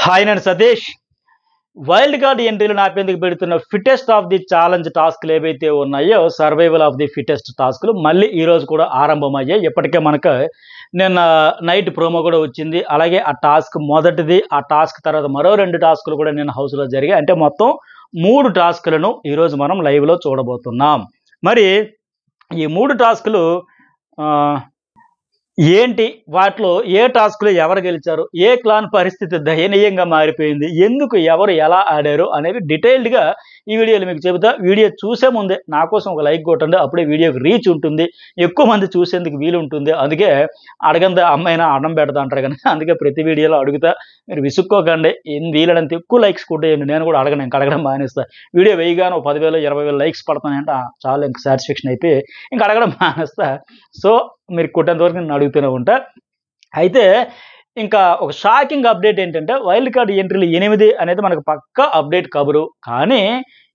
Hi నేను Satish. Wild card ఎంట్రీలు నాపేందుకు పెడుతున్న ఫిట్టెస్ట్ ఆఫ్ ది ఛాలెంజ్ టాస్క్లు ఏవైతే ఉన్నాయో సర్వైవల్ ఆఫ్ ది ఫిట్టెస్ట్ టాస్క్లు మళ్ళీ ఈరోజు కూడా ఆరంభమయ్యాయి. ఇప్పటికే మనకు నిన్న నైట్ ప్రోమో కూడా వచ్చింది. అలాగే ఆ టాస్క్ మొదటిది, ఆ టాస్క్ తర్వాత మరో 2 టాస్కులు కూడా నిన్న హౌస్లో జరిగాయి. అంటే మొత్తం 3 టాస్కులను ఈరోజు మనం లైవ్లో చూడబోతున్నాం. మరి ఈ 3 టాస్కులు ఏంటి, వాటిలో ఏ టాస్క్లో ఎవరు గెలిచారు, ఏ క్లాన్ పరిస్థితి దయనీయంగా మారిపోయింది, ఎందుకు ఎవరు ఎలా ఆడారు అనేది డీటెయిల్డ్గా ఈ వీడియోలో మీకు చెబుతా. వీడియో చూసే ముందే నా కోసం ఒక లైక్ కొట్టండి, అప్పుడే వీడియోకి రీచ్ ఉంటుంది, ఎక్కువ మంది చూసేందుకు వీలు ఉంటుంది. అందుకే అడగంద అమ్మాయినా అన్నం పెడతా అంటారు కానీ అందుకే ప్రతి వీడియోలో అడుగుతా. మీరు విసుక్కోకండి, వీలైనంత ఎక్కువ లైక్స్ కొట్టేయండి. నేను కూడా అడగను, ఇంకా అడగడం మానేస్తా. వీడియో వేయగానే 10,000 20,000 లైక్స్ పడతానంటే చాలా ఇంకా సాటిస్ఫాక్షన్ అయిపోయి ఇంకా అడగడం మానేస్తా. సో మీరు కొట్టేంత వరకు నేను అడుగుతూనే ఉంటా. అయితే ఇంకా ఒక షాకింగ్ అప్డేట్ ఏంటంటే వైల్డ్ కార్డ్ ఎంట్రీలు 8 అనేది మనకు పక్కా అప్డేట్ కబురు. కానీ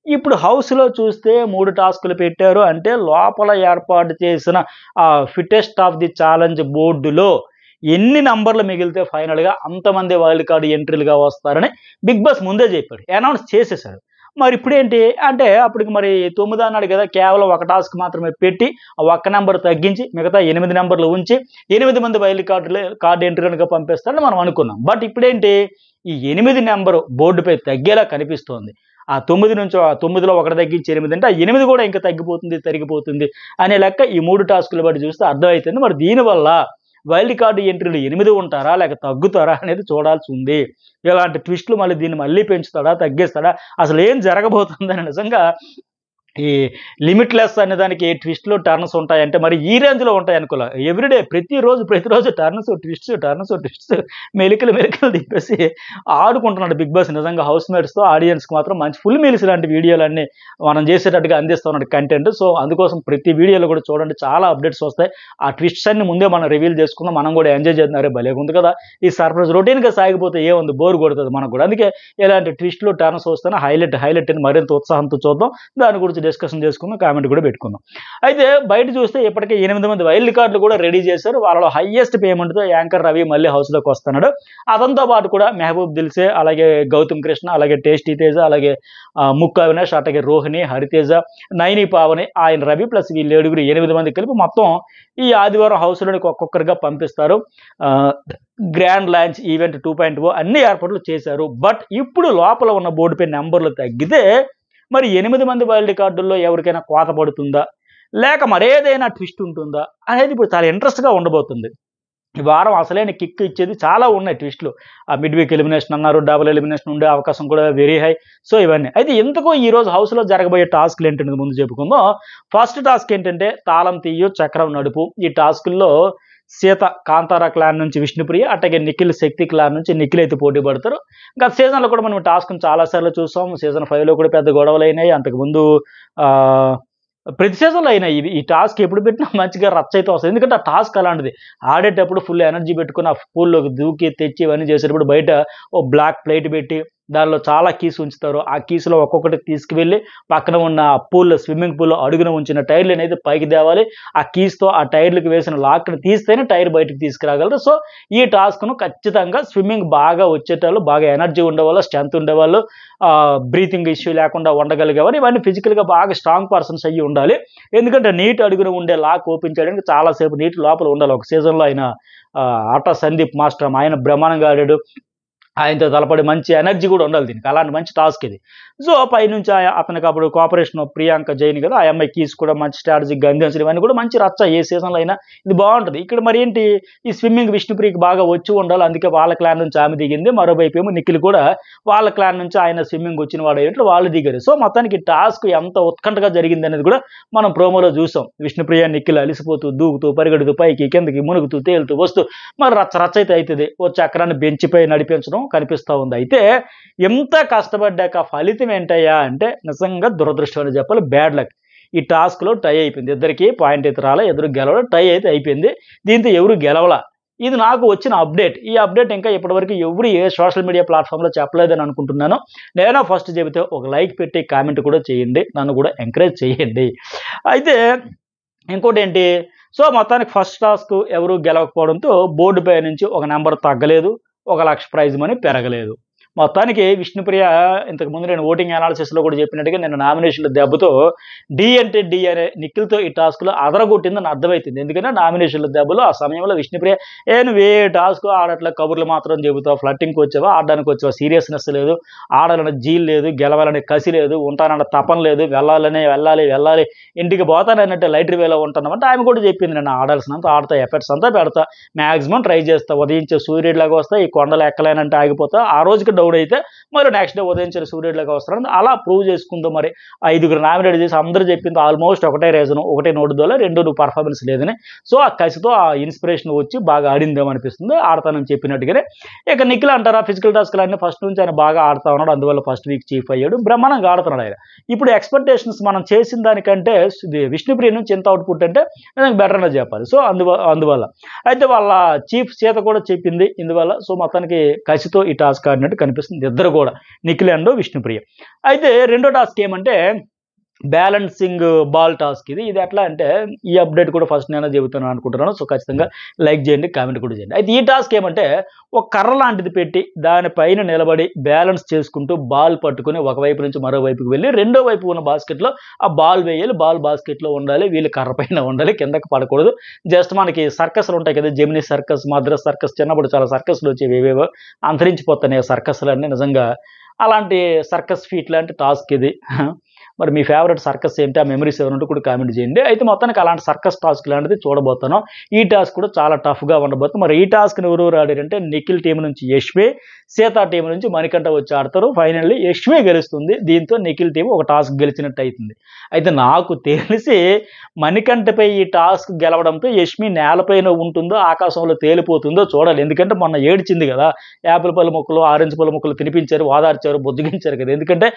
ఇప్పుడు హౌస్లో చూస్తే 3 టాస్కులు పెట్టారు. అంటే లోపల ఏర్పాటు చేసిన ఫిట్టెస్ట్ ఆఫ్ ది ఛాలెంజ్ బోర్డులో ఎన్ని నంబర్లు మిగిలితే ఫైనల్గా అంతమంది వైల్డ్ కార్డ్ ఎంట్రీలుగా వస్తారని బిగ్ బాస్ ముందే చెప్పాడు, అనౌన్స్ చేసేసాడు. మరి ఇప్పుడేంటి అంటే అప్పటికి మరి 9 అన్నాడు కదా, కేవలం ఒక టాస్క్ మాత్రమే పెట్టి ఒక్క నెంబర్ తగ్గించి మిగతా 8 నెంబర్లు ఉంచి 8 మంది వైల్డ్ కార్డ్ ఎంట్రీలుగా పంపిస్తారని మనం అనుకున్నాం. బట్ ఇప్పుడేంటి, ఈ 8 నెంబరు బోర్డుపై తగ్గేలా కనిపిస్తోంది. ఆ 9 నుంచి 9లో ఒకటి తగ్గించి 8 అంటే ఆ 8 కూడా ఇంకా తరిగిపోతుంది అనే లెక్క ఈ 3 టాస్కులు బట్టి చూస్తే అర్థమవుతుంది. మరి దీనివల్ల వైల్డ్ కార్డు ఎంట్రీలు 8 ఉంటారా లేక తగ్గుతారా అనేది చూడాల్సి ఉంది. ఇలాంటి ట్విస్టులు దీన్ని మళ్ళీ పెంచుతాడా, తగ్గిస్తాడా, అసలు ఏం జరగబోతుందని నిజంగా ఈ లిమిట్లెస్ అనే దానికి ట్విస్ట్లు టర్న్స్ ఉంటాయంటే మరి ఈ రేంజ్లో ఉంటాయి అనుకోలే. ఎవ్రీడే ప్రతిరోజు ట్విస్ట్స్ మెలికలు తిప్పేసి ఆడుకుంటున్నాడు బిగ్ బాస్. నిజంగా హౌస్ మేట్స్తో ఆడియన్స్కి మాత్రం మంచి ఫుల్ మీల్స్ లాంటి వీడియోలన్నీ మనం చేసేటట్టుగా అందిస్తున్నాడు కంటెంట్. సో అందుకోసం ప్రతి వీడియోలో కూడా చూడండి, చాలా అప్డేట్స్ వస్తాయి. ఆ ట్విస్ట్స్ అన్ని ముందే మనం రివీల్ చేసుకుందాం, మనం కూడా ఎంజాయ్ చేస్తున్నారే భలే ఉంది కదా. ఈ సర్ప్రైజ్ రొటీన్గా సాగిపోతే ఏముంది, బోర్ కొడుతుంది మనకు కూడా. అందుకే ఇలాంటి ట్విస్ట్లు టర్న్స్ వస్తేనే హైలైట్ అని మరింత ఉత్సాహంతో చూద్దాం. దాని గురించి డిస్కషన్ చేసుకుందాం, కామెంట్ కూడా పెట్టుకుందాం. అయితే బయట చూస్తే ఇప్పటికే 8 మంది వైల్డ్ కార్డులు కూడా రెడీ చేశారు. వాళ్ళలో హైయెస్ట్ పేమెంట్తో యాంకర్ రవి మళ్ళీ హౌస్లోకి వస్తున్నాడు. అతనితో పాటు కూడా మెహబూబ్ దిల్సే, అలాగే గౌతమ్ కృష్ణ, అలాగే టేస్టీ తేజ, అలాగే ముక్కు అవినాష్, అలాగే రోహిణి, హరితేజ, నైని పావని, ఆయన రవి ప్లస్ వీళ్ళు 8 మంది కలిపి మొత్తం ఈ ఆదివారం హౌస్లోనికి ఒక్కొక్కరిగా పంపిస్తారు. గ్రాండ్ లాంచ్ ఈవెంట్ 2.0 అన్ని ఏర్పాట్లు చేశారు. బట్ ఇప్పుడు లోపల ఉన్న బోర్డుపై నెంబర్లు తగ్గితే మరి 8 మంది వైల్డ్ కార్డుల్లో ఎవరికైనా కోత పడుతుందా లేక మరేదైనా ట్విస్ట్ ఉంటుందా అనేది ఇప్పుడు చాలా ఇంట్రెస్ట్గా ఉండబోతుంది. ఈ వారం అసలైన కిక్ ఇచ్చేది చాలా ఉన్నాయి ట్విస్టులు. మిడ్ వీక్ ఎలిమినేషన్ అన్నారు, డబుల్ ఎలిమినేషన్ ఉండే అవకాశం కూడా వెరీ హై. సో ఇవన్నీ అయితే ఎందుకో ఈరోజు హౌస్లో జరగబోయే టాస్క్లు ఏంటంటే ముందు చెప్పుకుందాం. ఫస్ట్ టాస్క్ ఏంటంటే తాళం తీయు చక్రం నడుపు. ఈ టాస్కుల్లో సీత కాంతారా క్లాన్ నుంచి విష్ణుప్రియ, అట్లాగే నిఖిల్ శక్తి క్లాన్ నుంచి నిఖిల్ అయితే పోటీ పడతారు. గత సీజన్లో కూడా మనం టాస్క్ను చాలాసార్లు చూసాం. సీజన్ 5లో కూడా పెద్ద గొడవలు అయినాయి. అంతకుముందు ప్రతి సీజన్లో అయినాయి. ఈ టాస్క్ ఎప్పుడు పెట్టినా మంచిగా రచ్చ అయితే వస్తుంది. ఎందుకంటే ఆ టాస్క్ అలాంటిది, ఆడేటప్పుడు ఫుల్ ఎనర్జీ పెట్టుకుని ఆ పూల్లోకి దూకి తెచ్చి ఇవన్నీ చేసేటప్పుడు బయట ఓ బ్లాక్ ప్లేట్ పెట్టి దానిలో చాలా కీస్ ఉంచుతారు. ఆ కీస్లో ఒక్కొక్కటి తీసుకువెళ్ళి పక్కన ఉన్న పూల్లో స్విమ్మింగ్ పూల్లో అడుగున ఉంచిన టైర్లు అనేది పైకి తేవాలి. ఆ కీస్తో ఆ టైర్లకు వేసిన లాక్ని తీస్తేనే టైర్ బయటకు తీసుకురాగలరు. సో ఈ టాస్క్ను ఖచ్చితంగా స్విమ్మింగ్ బాగా వచ్చేటోళ్ళు, బాగా ఎనర్జీ ఉండేవాళ్ళు, స్ట్రెంత్ ఉండేవాళ్ళు, బ్రీతింగ్ ఇష్యూ లేకుండా ఉండగలిగేవారు, ఇవన్నీ ఫిజికల్గా బాగా స్ట్రాంగ్ పర్సన్స్ అయ్యి ఉండాలి. ఎందుకంటే నీటి అడుగున ఉండే లాక్ ఓపెన్ చేయడానికి చాలాసేపు నీటి లోపల ఉండాలి. ఒక సీజన్లో ఆయన ఆటా సందీప్ మాస్టర్, ఆయన బ్రహ్మాండంగా ఆడాడు. ఆయనతో తలపడి మంచి ఎనర్జీ కూడా ఉండాలి దీనికి. అలాంటి మంచి టాస్క్ ఇది. సో పైనుంచి అతనికి అప్పుడు కోఆపరేషన్ ప్రియాంక జైన్ కదా, ఆ అమ్మాయి కీస్ కూడా మంచి స్ట్రాటజీగా అందించడం, ఇవన్నీ కూడా మంచి రచ్చ. ఏ సీజన్లో అయినా ఇది బాగుంటుంది. ఇక్కడ మరి ఏంటి, ఈ స్విమ్మింగ్ విష్ణుప్రియకి బాగా వచ్చి ఉండాలి, అందుకే వాళ్ళ క్లాన్ నుంచి ఆమె దిగింది. మరోవైపు ఏమో నిఖిల్ కూడా వాళ్ళ క్లాన్ నుంచి ఆయన స్విమ్మింగ్ వచ్చిన వాడు అయినట్లు వాళ్ళు దిగారు. సో మొత్తానికి టాస్క్ ఎంత ఉత్కంఠగా జరిగింది అనేది కూడా మనం ప్రోమోలో చూసాం. విష్ణుప్రియ నిఖిల్ అలిసిపోతూ దూకుతూ పరిగెడుతూ పైకి కిందకి మునుగుతూ తేలుతూ వస్తూ మరి రచ్చ అయితే అవుతుంది. ఓ చక్రాన్ని బెంచిపై నడిపించడం కనిపిస్తూ ఉంది. అయితే ఎంత కష్టపడ్డాక ఫలితం ఏంటయ్యా అంటే నిజంగా దురదృష్టం అని చెప్పాలి, బ్యాడ్ లక్. ఈ టాస్క్లో టై అయిపోయింది. ఇద్దరికి పాయింట్ అయితే రాలే, ఎదురు గెలవడం టై అయితే అయిపోయింది. దీంతో ఎవరు గెలవలా. ఇది నాకు వచ్చిన అప్డేట్. ఈ అప్డేట్ ఇంకా ఇప్పటివరకు ఎవరు ఏ సోషల్ మీడియా ప్లాట్ఫామ్లో చెప్పలేదని అనుకుంటున్నాను. నేను ఫస్ట్ చెబితే ఒక లైక్ పెట్టి కామెంట్ కూడా చేయండి, నన్ను కూడా ఎంకరేజ్ చేయండి. అయితే ఇంకోటి ఏంటి, సో మొత్తానికి ఫస్ట్ టాస్క్ ఎవరు గెలవకపోవడంతో బోర్డుపై నుంచి ఒక నెంబర్ తగ్గలేదు. 1,00,000 ప్రైజ్ మనీ పెరగలేదు. మొత్తానికి విష్ణుప్రియ ఇంతకుముందు నేను ఓటింగ్ అనాలిసిస్లో కూడా చెప్పినట్టుగా నిన్న నామినేషన్ల దెబ్బతో డి అంటే డి అనే నిఖిల్తో ఈ టాస్క్లో అదరగొట్టిందని అర్థమవుతుంది. ఎందుకంటే నామినేషన్ల దెబ్బలో ఆ సమయంలో విష్ణుప్రియ నువ్వు ఏ టాస్క్ ఆడట్లా, కబుర్లు మాత్రం చెబుతావు, ఫ్లట్టింగ్కి వచ్చావా, ఆడడానికి వచ్చావా, సీరియస్నెస్ లేదు, ఆడాలనే జీల్ లేదు, గెలవాలనే కసి లేదు, ఉంటానన్న తపన లేదు, వెళ్ళాలి ఇంటికి పోతానన్నట్టు లైటర్ వేలో ఉంటున్నామంటే ఆమె కూడా చెప్పింది, నేను ఆడాల్సినంత ఆడతా, ఎఫర్ట్స్ అంతా పెడతా, మ్యాక్సిమం ట్రై చేస్తా, ఉదయించే సూర్యుడిలాగా వస్తా, ఈ కొండలు ఎక్కలేనంటే ఆగిపోతా, ఆ రోజుకి డౌన్ అయితే మరి నెక్స్ట్ డే ఉదయించే సూర్యుడిలాగా వస్తారని అలా ప్రూవ్ చేసుకుందో. మరి 5గురు నామినేట్ చేసి అందరూ చెప్పింది ఆల్మోస్ట్ ఒకటే రీజన్, ఒకటే నోటుదోల, 2 నువ్వు పర్ఫార్మెన్స్ లేదని. సో ఆ కసితో ఆ ఇన్స్పిరేషన్ వచ్చి బాగా ఆడిందేమో అనిపిస్తుంది, ఆడతానని చెప్పినట్టుగానే. ఇక నిఖిల్ అంటారా, ఫిజికల్ టాస్క్లు అన్నీ ఫస్ట్ నుంచి ఆయన బాగా ఆడుతా ఉన్నాడు, అందువల్ల ఫస్ట్ వీక్ చీఫ్ అయ్యాడు, బ్రహ్మాండంగా ఆడుతున్నాడు ఆయన. ఇప్పుడు ఎక్స్పెక్టేషన్స్ మనం చేసిన దానికంటే విష్ణుప్రియ నుంచి ఎంత అవుట్పుట్ అంటే బెటర్ అనే చెప్పాలి. సో అందువల్ల అయితే వాళ్ళ చీఫ్ సీత కూడా చెప్పింది ఇందువల్ల. సో మొత్తానికి కసితో ఈ టాస్క్ ఆడినట్టు కనిపిస్తుంది ఇద్దరు కూడా, నిఖిల్ అండ్ విష్ణుప్రియ. అయితే రెండో టాస్క్ ఏమంటే బ్యాలెన్సింగ్ బాల్ టాస్క్. ఇది ఎట్లా అంటే ఈ అప్డేట్ కూడా ఫస్ట్ నేను చెబుతాను అనుకుంటున్నాను. సో ఖచ్చితంగా లైక్ చేయండి, కామెంట్ కూడా చేయండి. అయితే ఈ టాస్క్ ఏమంటే ఒక కర్ర లాంటిది పెట్టి దానిపైన నిలబడి బ్యాలెన్స్ చేసుకుంటూ బాల్ పట్టుకుని ఒకవైపు నుంచి మరో వైపుకి వెళ్ళి రెండో వైపు ఉన్న బాస్కెట్లో ఆ బాల్ వేయాలి, బాల్ బాస్కెట్లో ఉండాలి, వీళ్ళు కర్ర పైన ఉండాలి, కిందకి పడకూడదు. జస్ట్ మనకి సర్కస్లు ఉంటాయి కదా, జెమినీ సర్కస్, మద్రాస్ సర్కస్, చిన్నప్పుడు చాలా సర్కస్లు వచ్చేవి, ఏవేవో అంతరించిపోతున్నాయి సర్కస్లు అన్నీ. నిజంగా అలాంటి సర్కస్ ఫీట్ లాంటి టాస్క్ ఇది. మరి మీ ఫేవరెట్ సర్కస్ ఏంటి, ఆ మెమరీస్ ఏమైనా కూడా కామెంట్ చేయండి. అయితే మొత్తానికి అలాంటి సర్కస్ టాస్క్ లాంటిది చూడబోతున్నాం. ఈ టాస్క్ కూడా చాలా టఫ్గా ఉండబోతుంది. మరి ఈ టాస్క్ని ఎవరు ఆడారంటే నిఖిల్ టీం నుంచి యష్మి, సీతా టీం నుంచి మణికంఠ వచ్చి ఆడతారు. ఫైనల్లీ యష్మి గెలుస్తుంది. దీంతో నిఖిల్ టీం ఒక టాస్క్ గెలిచినట్టు అవుతుంది. అయితే నాకు తెలిసి మణికంఠపై ఈ టాస్క్ గెలవడంతో యష్మి నేలపైన ఉంటుందో ఆకాశంలో తేలిపోతుందో చూడాలి. ఎందుకంటే మొన్న ఏడ్చింది కదా, యాపిల్ పళ్ళ ముక్కలు, ఆరెంజ్ పళ్ళ ముక్కలు తినిపించారు, ఓదార్చారు, బుజ్జగించారు కదా. ఎందుకంటే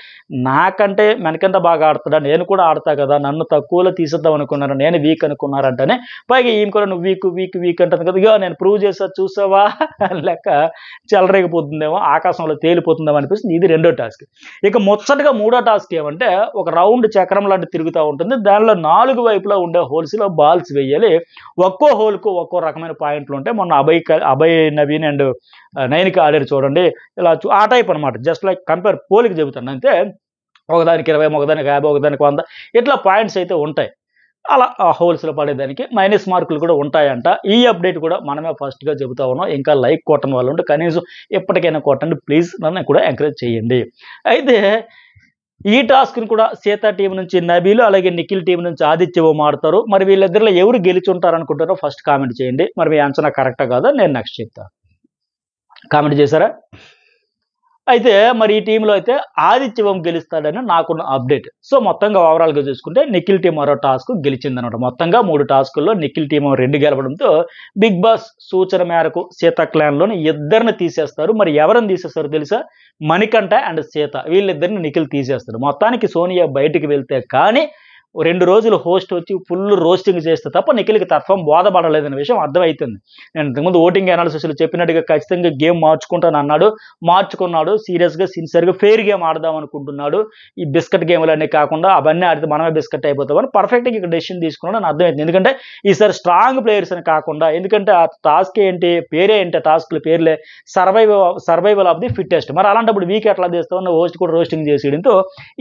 నాకంటే మణికంఠ బాగా ఆడుతాడా, నేను కూడా ఆడతా కదా, నన్ను తక్కువలో తీసేద్దాం అనుకున్నారు, నేను వీక్ అనుకున్నారంటేనే. పైగా ఈమె కూడా నువ్వు వీక్ అంటుంది కదా, ఇక నేను ప్రూవ్ చేసా చూసావా లెక్క చెలరేగిపోతుందేమో, ఆకాశంలో తేలిపోతుందేమో అనిపిస్తుంది. ఇది రెండో టాస్క్. ఇక ముచ్చటగా మూడో టాస్క్ ఏమంటే ఒక రౌండ్ చక్రం లాంటి తిరుగుతూ ఉంటుంది, దానిలో 4 వైపులా ఉండే హోల్స్లో బాల్స్ వేయాలి. ఒక్కో హోల్కు ఒక్కో రకమైన పాయింట్లు ఉంటాయి. మొన్న అభయ్ నవీన్ అండ్ నైనిక ఆడారు చూడండి, ఇలా ఆ టైప్ అనమాట. జస్ట్ లైక్ కంపేర్ పోలికి చెబుతాను అంతే. ఒకదానికి 20, ఒకదానికి 50, ఒకదానికి 100 ఇట్లా పాయింట్స్ అయితే ఉంటాయి. అలా ఆ హోల్స్లో పడేదానికి మైనస్ మార్కులు కూడా ఉంటాయంట. ఈ అప్డేట్ కూడా మనమే ఫస్ట్గా చెబుతా ఉన్నాం. ఇంకా లైక్ కొట్టని వాళ్ళు ఉంటే కనీసం ఎప్పటికైనా కొట్టండి ప్లీజ్, నన్ను కూడా ఎంకరేజ్ చేయండి. అయితే ఈ టాస్క్ని కూడా సీతా టీం నుంచి నబీలు, అలాగే నిఖిల్ టీం నుంచి ఆదిత్య ఓం ఆడతారు. మరి వీళ్ళిద్దరిలో ఎవరు గెలిచి ఉంటారు అనుకుంటారో ఫస్ట్ కామెంట్ చేయండి. మరి మీ అంచనా కరెక్టా కాదా నేను నెక్స్ట్ చెప్తాను. కామెంట్ చేశారా? అయితే మరి ఈ టీంలో అయితే ఆదిత్య ఓం గెలుస్తాడని నాకున్న అప్డేట్. సో మొత్తంగా ఓవరాల్గా చూసుకుంటే నిఖిల్ టీం మరో టాస్క్ గెలిచిందనమాట. మొత్తంగా 3 టాస్కుల్లో నిఖిల్ టీం 2 గెలవడంతో బిగ్ బాస్ సూచన మేరకు సీత క్లాన్లోని ఇద్దరిని తీసేస్తారు. మరి ఎవరిని తీసేస్తారో తెలుసా? మణికంఠ అండ్ సీత, వీళ్ళిద్దరిని నిఖిల్ తీసేస్తారు. మొత్తానికి సోనియా బయటికి వెళ్తే కానీ 2 రోజులు హోస్ట్ వచ్చి ఫుల్ రోస్టింగ్ చేస్తే తప్ప నిఖిల్కి తత్వం బోధపడలేదనే విషయం అర్థమవుతుంది. నేను ఇంతకుముందు ఓటింగ్ అనాలిసిస్లో చెప్పినట్టుగా ఖచ్చితంగా గేమ్ మార్చుకుంటాను అన్నాడు, మార్చుకున్నాడు. సీరియస్గా సిన్సియర్గా ఫెయిర్ గేమ్ ఆడదాం అనుకుంటున్నాడు. ఈ బిస్కెట్ గేమ్లన్నీ కాకుండా అవన్నీ ఆడితే మనమే బిస్కెట్ అయిపోతామని పర్ఫెక్ట్గా ఇక్కడ డెసిషన్ తీసుకున్నాడు అని అర్థమైంది. ఎందుకంటే ఈసారి స్ట్రాంగ్ ప్లేయర్స్ అని కాకుండా, ఎందుకంటే ఆ టాస్క్ ఏంటి, పేరే ఏంటి, టాస్క్ల పేర్లే సర్వైవల్ ఆఫ్ ది ఫిట్టెస్ట్. మరి అలాంటప్పుడు వీక్ ఎట్లా చేస్తామని హోస్ట్ కూడా రోస్టింగ్ చేసేయడంతో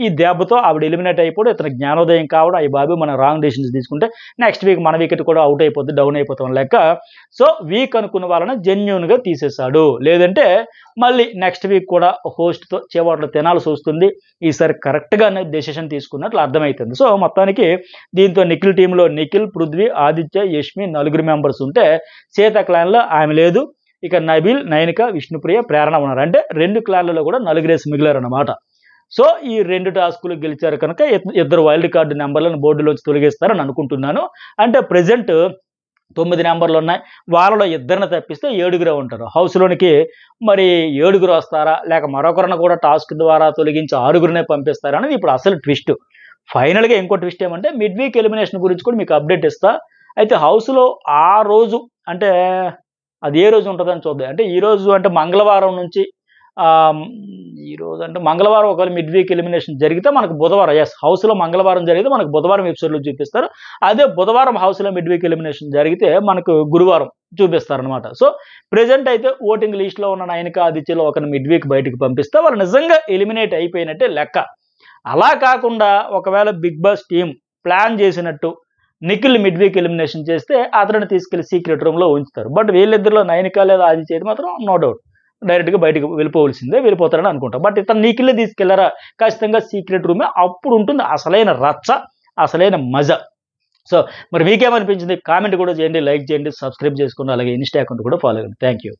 ఈ దెబ్బతో ఆవిడ ఎలిమినేట్ అయిపోయి ఇతను జ్ఞానోదయం కావడం, అయ్యి బాబు మనం రాంగ్ డెసిషన్స్ తీసుకుంటే నెక్స్ట్ వీక్ మన వికెట్ కూడా అవుట్ అయిపోద్ది, డౌన్ అయిపోతాం లెక్క. సో వీక్ అనుకున్న వాళ్ళని జెన్యూన్గా తీసేశాడు. లేదంటే మళ్ళీ నెక్స్ట్ వీక్ కూడా హోస్ట్తో చేవాట్లు తినాల్సి వస్తుంది. ఈసారి కరెక్ట్గానే డెసిషన్ తీసుకున్నట్లు అర్థమవుతుంది. సో మొత్తానికి దీంతో నిఖిల్ టీంలో నిఖిల్, పృథ్వీ, ఆదిత్య, యష్మి 4 మెంబర్స్ ఉంటే సీత క్లాన్లో ఆమె లేదు. ఇక నబీల్, నైనిక, విష్ణుప్రియ, ప్రేరణ ఉన్నారు. అంటే 2 క్లాన్లలో కూడా 4 మిగిలారన్నమాట. సో ఈ 2 టాస్కులు గెలిచారు కనుక ఇద్దరు వైల్డ్ కార్డు నెంబర్లను బోర్డులోంచి తొలగిస్తారని అనుకుంటున్నాను. అంటే ప్రజెంట్ 9 నెంబర్లు ఉన్నాయి, వాళ్ళలో ఇద్దరిని తప్పిస్తే 7 ఉంటారు హౌస్లోనికి. మరి 7 వస్తారా, లేక మరొకరిని కూడా టాస్క్ ద్వారా తొలగించి 6 పంపిస్తారా అనేది ఇప్పుడు అసలు ట్విస్ట్. ఫైనల్గా ఇంకో ట్విస్ట్ ఏమంటే మిడ్ వీక్ ఎలిమినేషన్ గురించి కూడా మీకు అప్డేట్ ఇస్తా. అయితే హౌస్లో ఆ రోజు అంటే అది ఏ రోజు ఉంటుందని చూద్దాం. అంటే ఈ రోజు అంటే మంగళవారం నుంచి ఈరోజు అంటే మంగళవారం ఒకవేళ మిడ్ వీక్ ఎలిమినేషన్ జరిగితే మనకు బుధవారం, హౌస్లో మంగళవారం జరిగితే మనకు బుధవారం ఎపిసోడ్లో చూపిస్తారు. అదే బుధవారం హౌస్లో మిడ్ వీక్ ఎలిమినేషన్ జరిగితే మనకు గురువారం చూపిస్తారనమాట. సో ప్రెజెంట్ అయితే ఓటింగ్ లిస్ట్లో ఉన్న నయనిక, ఆదిత్యలో ఒకరిని మిడ్ వీక్ బయటకు పంపిస్తే వాళ్ళు నిజంగా ఎలిమినేట్ అయిపోయినట్టే లెక్క. అలా కాకుండా ఒకవేళ బిగ్ బాస్ టీం ప్లాన్ చేసినట్టు నిఖిల్ మిడ్ వీక్ ఎలిమినేషన్ చేస్తే అతన్ని తీసుకెళ్లి సీక్రెట్ రూమ్లో ఉంచుతారు. బట్ వీళ్ళిద్దరిలో నయనిక లేదా ఆదిత్య అయితే మాత్రం నో డౌట్ డైరెక్ట్గా బయటకు వెళ్ళిపోతారని అనుకుంటాం. బట్ ఇతను నిఖిల్ తీసుకెళ్లారా, ఖచ్చితంగా సీక్రెట్ రూమే. అప్పుడు ఉంటుంది అసలైన రచ్చ, అసలైన మజా. సో మరి మీకేమనిపించింది కామెంట్ కూడా చేయండి, లైక్ చేయండి, సబ్స్క్రైబ్ చేసుకోండి, అలాగే ఇన్స్టా అకౌంట్ కూడా ఫాలో అవ్వండి. Thank you.